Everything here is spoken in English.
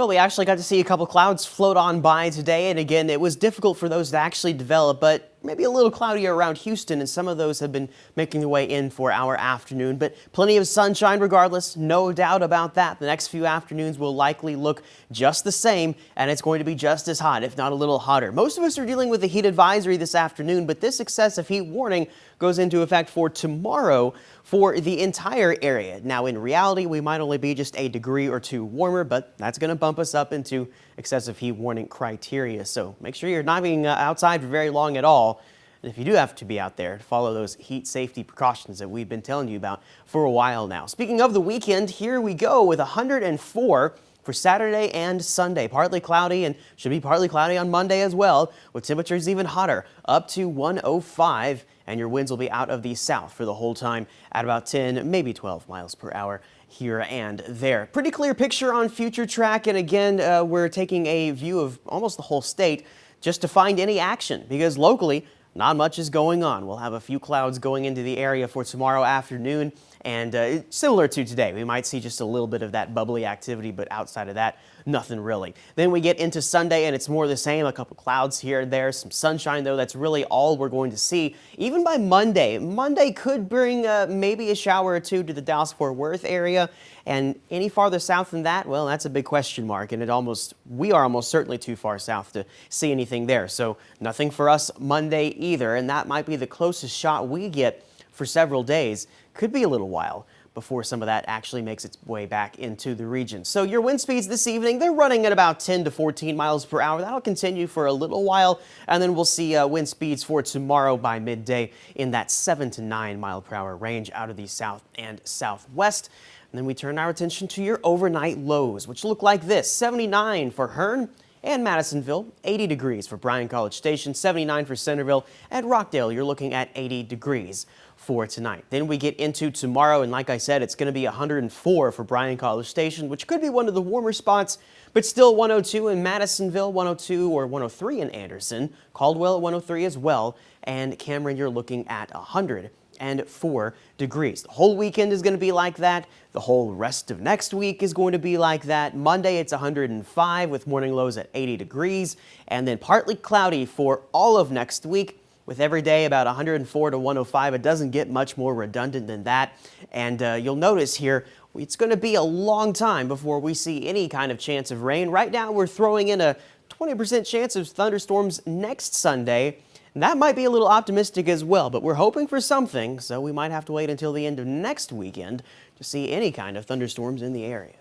Well, we actually got to see a couple clouds float on by today, and again, it was difficult for those to actually develop, but maybe a little cloudier around Houston, and some of those have been making their way in for our afternoon, but plenty of sunshine regardless, no doubt about that. The next few afternoons will likely look just the same, and it's going to be just as hot, if not a little hotter. Most of us are dealing with a heat advisory this afternoon, but this excessive heat warning goes into effect for tomorrow for the entire area. Now, in reality, we might only be just a degree or two warmer, but that's going to bump us up into excessive heat warning criteria. So make sure you're not being outside for very long at all. And if you do have to be out there, follow those heat safety precautions that we've been telling you about for a while now. Speaking of the weekend, here we go with 104 for Saturday and Sunday. Partly cloudy, and should be partly cloudy on Monday as well, with temperatures even hotter, up to 105, and your winds will be out of the south for the whole time at about 10, maybe 12 miles per hour here and there. Pretty clear picture on Future Track, and again, we're taking a view of almost the whole state just to find any action, because locally, not much is going on. We'll have a few clouds going into the area for tomorrow afternoon, and similar to today, we might see just a little bit of that bubbly activity, but outside of that, nothing really. Then we get into Sunday, and it's more the same. A couple clouds here and there, some sunshine, though. That's really all we're going to see. Even by Monday, Monday could bring maybe a shower or two to the Dallas-Fort Worth area, and any farther south than that, well, that's a big question mark, and we are almost certainly too far south to see anything there. So nothing for us Monday either, and that might be the closest shot we get for several days. Could be a little while before some of that actually makes its way back into the region. So your wind speeds this evening, they're running at about 10 to 14 miles per hour. That'll continue for a little while, and then we'll see wind speeds for tomorrow by midday in that 7 to 9 mile per hour range out of the south and southwest. And then we turn our attention to your overnight lows, which look like this: 79 for Hearne and Madisonville, 80 degrees for Bryan College Station, 79 for Centerville. At Rockdale, you're looking at 80 degrees for tonight. Then we get into tomorrow, and like I said, it's going to be 104 for Bryan College Station, which could be one of the warmer spots, but still 102 in Madisonville, 102 or 103 in Anderson, Caldwell at 103 as well, and Cameron, you're looking at 104 degrees. The whole weekend is going to be like that. The whole rest of next week is going to be like that. Monday, it's 105 with morning lows at 80 degrees, and then partly cloudy for all of next week, with every day about 104 to 105. It doesn't get much more redundant than that. And you'll notice here, it's going to be a long time before we see any kind of chance of rain. Right now, we're throwing in a 20% chance of thunderstorms next Sunday. And that might be a little optimistic as well, but we're hoping for something, so we might have to wait until the end of next weekend to see any kind of thunderstorms in the area.